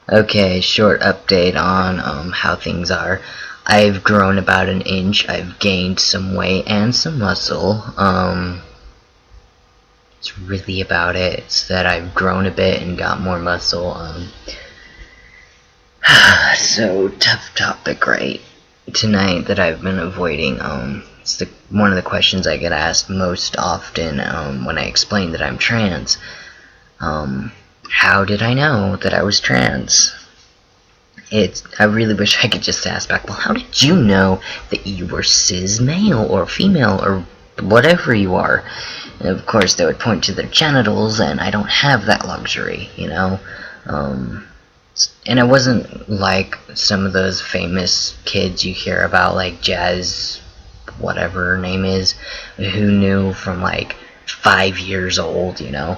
Okay, short update on how things are. I've grown about an inch. I've gained some weight and some muscle. It's really about it. It's that I've grown a bit and got more muscle. So tough topic, right? Tonight that I've been avoiding. It's one of the questions I get asked most often when I explain that I'm trans. How did I know that I was trans? I really wish I could just ask back, well, how did you know that you were cis male or female or whatever you are? And of course, they would point to their genitals, and I don't have that luxury, you know? And I wasn't like some of those famous kids you hear about, like Jazz, whatever her name is, who knew from like 5 years old, you know?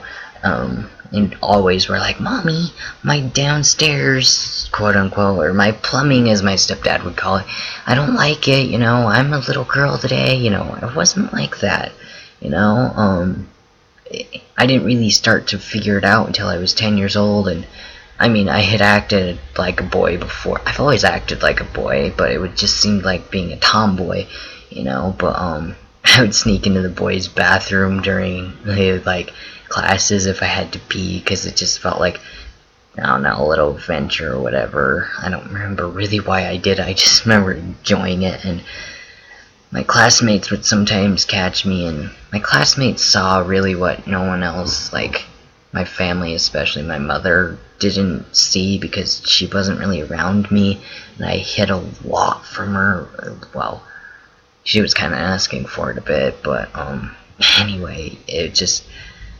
And always were like, Mommy, my downstairs, quote unquote, or my plumbing, as my stepdad would call it, I don't like it, you know, I'm a little girl today, you know. It wasn't like that, you know. I didn't really start to figure it out until I was 10 years old, and I mean, I had acted like a boy before. I've always acted like a boy, but it would just seem like being a tomboy, you know. But I would sneak into the boys' bathroom during like classes if I had to pee, because it just felt like, I don't know, a little adventure or whatever. I don't remember really why I did it. I just remember enjoying it, and my classmates would sometimes catch me, and my classmates saw really what no one else, like my family, especially my mother, didn't see, because she wasn't really around me, and I hid a lot from her. Well, she was kind of asking for it a bit, but anyway, it just,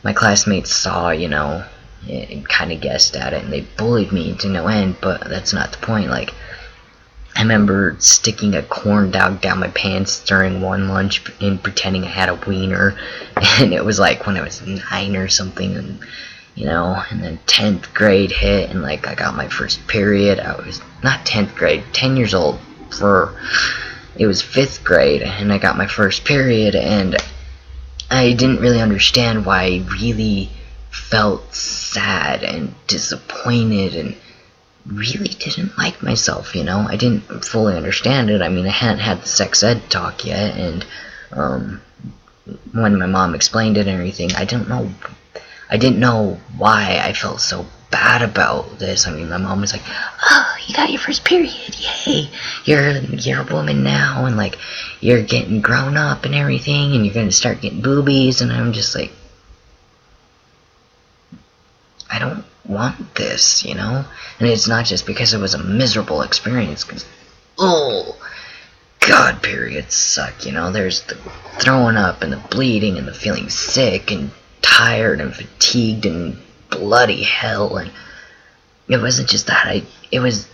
my classmates saw, you know, and kind of guessed at it, and they bullied me to no end. But that's not the point. Like, I remember sticking a corn dog down my pants during one lunch and pretending I had a wiener, and it was like when I was 9 or something, and you know, and then 10th grade hit, and like I got my first period. I was not 10th grade, 10 years old. It was 5th grade, and I got my first period, and I didn't really understand why I really felt sad and disappointed and really didn't like myself, you know? I didn't fully understand it. I mean, I hadn't had the sex ed talk yet, and when my mom explained it and everything, I didn't know why I felt so bad about this. I mean, my mom was like, "Oh, you got your first period, yay! You're a woman now, and like you're getting grown up and everything, and you're gonna start getting boobies." And I'm just like, I don't want this, you know? And it's not just because it was a miserable experience, because, oh, God, periods suck, you know? There's the throwing up and the bleeding and the feeling sick and tired and fatigued and bloody hell. And it wasn't just that. It was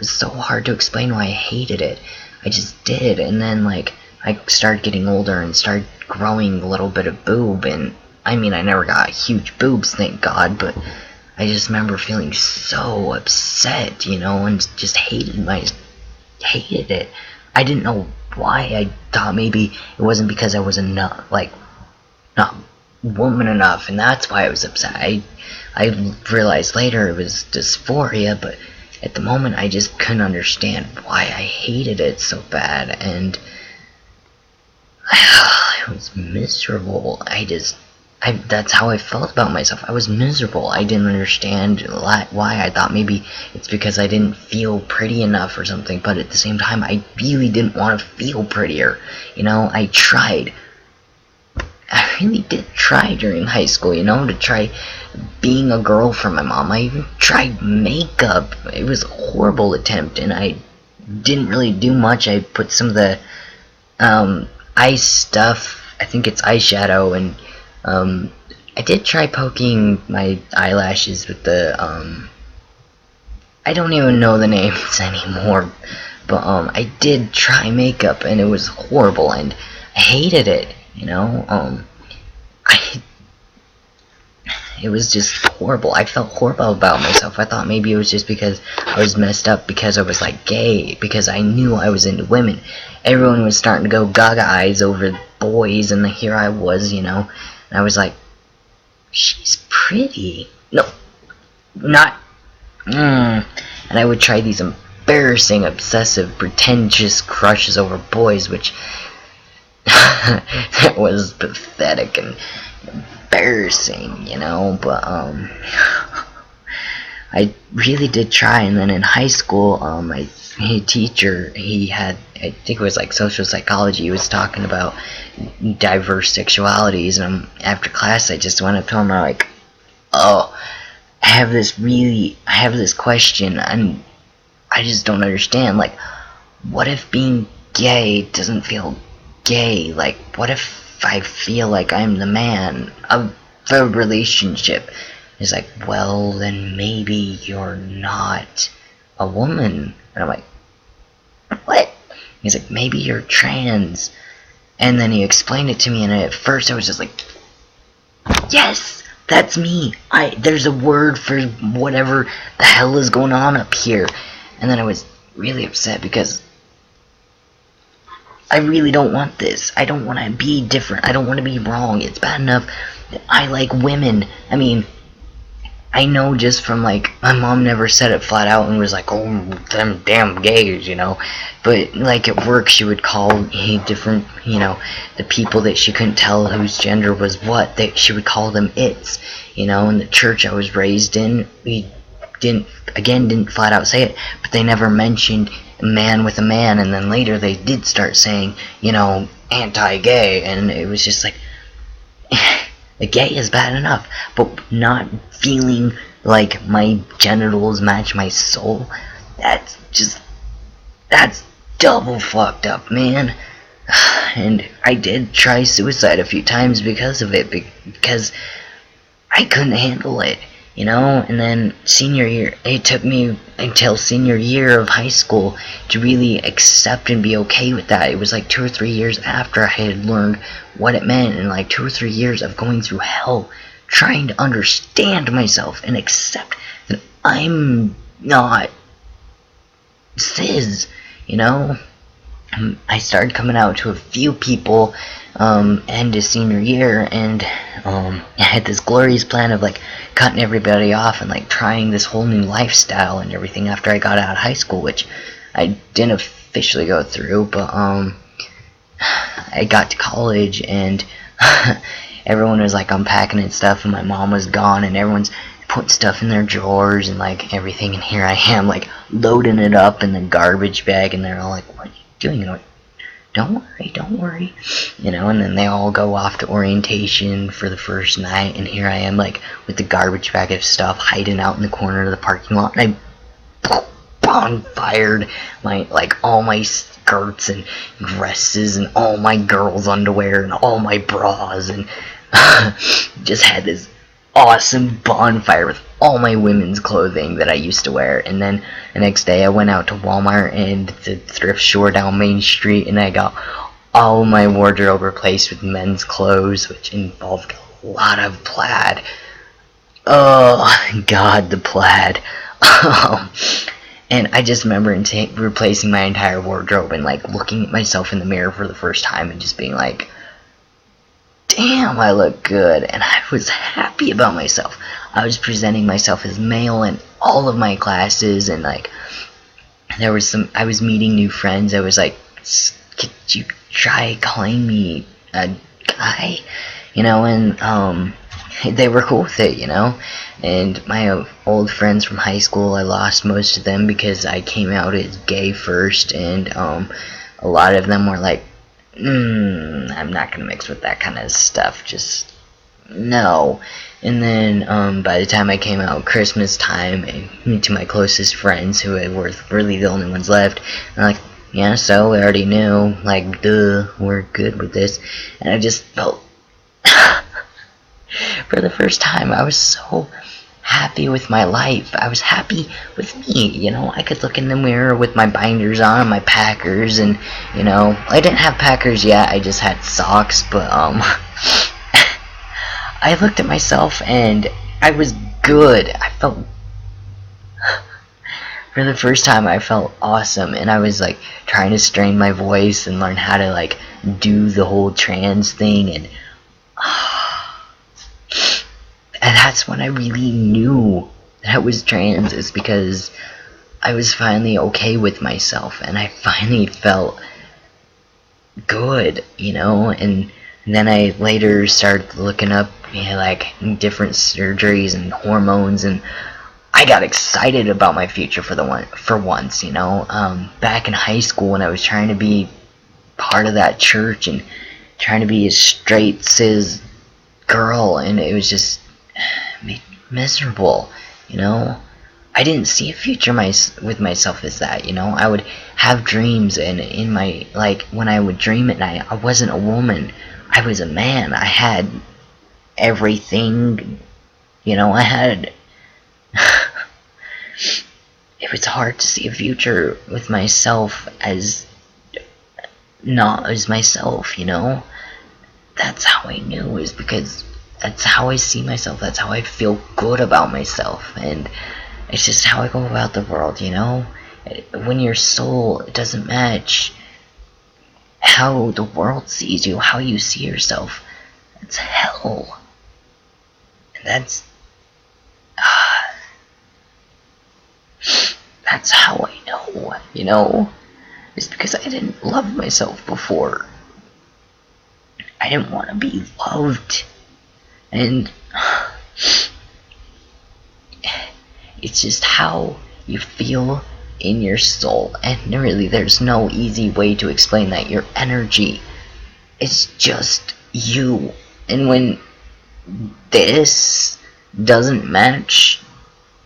so hard to explain why I hated it. I just did. And then, like, I started getting older and started growing a little bit of boob, and I mean, I never got huge boobs, thank God, but I just remember feeling so upset, you know, and just hated it. I didn't know why. I thought maybe it wasn't because I was not woman enough, and that's why I was upset. I realized later it was dysphoria, but at the moment I just couldn't understand why I hated it so bad, and I was miserable. That's how I felt about myself. I was miserable. I didn't understand why. I thought maybe it's because I didn't feel pretty enough or something, but at the same time, I really didn't want to feel prettier. You know, I tried. I really did try during high school, you know, to try being a girl for my mom. I even tried makeup. It was a horrible attempt, and I didn't really do much. I put some of the eye stuff, I think it's eyeshadow, and I did try poking my eyelashes with the, I don't even know the names anymore, but, I did try makeup, and it was horrible, and I hated it, you know. It was just horrible. I felt horrible about myself. I thought maybe it was just because I was messed up because I was like gay, because I knew I was into women. Everyone was starting to go gaga eyes over boys, and here I was, you know, and I was like, she's pretty. No, not And I would try these embarrassing, obsessive, pretentious crushes over boys, which that was pathetic and embarrassing, you know. But I really did try. And then in high school, my teacher, he had, I think it was like social psychology, he was talking about diverse sexualities, and after class I just went up to him and I'm like, oh, I have this question, and I just don't understand. Like, what if being gay doesn't feel gay? Like, what if I feel like I'm the man of the relationship? He's like, well, then maybe you're not a woman. And I'm like, what? He's like, maybe you're trans. And then he explained it to me, and at first I was just like, yes, that's me. There's a word for whatever the hell is going on up here. And then I was really upset because I really don't want this. I don't want to be different. I don't want to be wrong. It's bad enough that I like women. I mean, I know just from, like, my mom never said it flat out and was like, oh, them damn gays, you know. But, like, at work she would call different, you know, the people that she couldn't tell whose gender was what, she would call them its, you know. In the church I was raised in, we didn't flat out say it, but they never mentioned a man with a man, and then later they did start saying, you know, anti-gay, and it was just like, the gay is bad enough, but not feeling like my genitals match my soul, that's double fucked up, man. And I did try suicide a few times because of it, because I couldn't handle it, you know. And then senior year, it took me until senior year of high school to really accept and be okay with that. It was like 2 or 3 years after I had learned what it meant, and like 2 or 3 years of going through hell trying to understand myself and accept that I'm not cis, you know. I started coming out to a few people end of senior year, and I had this glorious plan of like cutting everybody off and like trying this whole new lifestyle and everything after I got out of high school, which I didn't officially go through, but I got to college and everyone was like unpacking and stuff, and my mom was gone, and everyone's putting stuff in their drawers and like everything, and here I am like loading it up in the garbage bag, and they're all like, what are you doing? You know, don't worry, you know. And then they all go off to orientation for the first night, and here I am like with the garbage bag of stuff hiding out in the corner of the parking lot, and I bonfired my, like, all my skirts and dresses and all my girls' underwear and all my bras, and just had this awesome bonfire with all my women's clothing that I used to wear. And then the next day I went out to Walmart and the thrift store down Main Street, and I got all my wardrobe replaced with men's clothes, which involved a lot of plaid. Oh god, the plaid. And I just remember replacing my entire wardrobe and like looking at myself in the mirror for the first time and just being like, damn, I look good. And I was happy about myself. I was presenting myself as male in all of my classes, and like I was meeting new friends. I was like, could you try calling me a guy, you know? And they were cool with it, you know. And my old friends from high school, I lost most of them because I came out as gay first, and a lot of them were like, I'm not gonna mix with that kind of stuff, just no. And then by the time I came out Christmas time, to my closest friends, who were really the only ones left, I'm like, yeah, so we already knew, like, duh, we're good with this. And I just felt for the first time I was so happy with my life. I was happy with me, you know. I could look in the mirror with my binders on, my Packers, and, you know, I didn't have Packers yet, I just had socks, but I looked at myself and I was good. I felt, for the first time, I felt awesome, and I was like trying to strain my voice and learn how to like do the whole trans thing, and that's when I really knew that I was trans is because I was finally okay with myself, and I finally felt good, and then I later started looking up, like different surgeries and hormones, and I got excited about my future for once, back in high school when I was trying to be part of that church and trying to be a straight cis girl, and it was just miserable, I didn't see a future with myself as that, I would have dreams, and in my, like, when I would dream at night, I wasn't a woman, I was a man. I had everything, I had it was hard to see a future with myself as not as myself, that's how I knew, is because that's how I see myself, that's how I feel good about myself, and it's just how I go about the world, when your soul doesn't match how the world sees you, how you see yourself, that's hell. And that's how I know, it's because I didn't love myself before. I didn't want to be loved, and it's just how you feel in your soul, and really there's no easy way to explain that. Your energy is just you, and when this doesn't match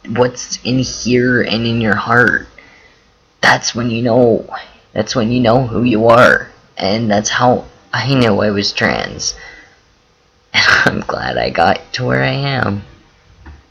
what's in here and in your heart, that's when you know who you are. And that's how I knew I was trans, and I'm glad I got to where I am.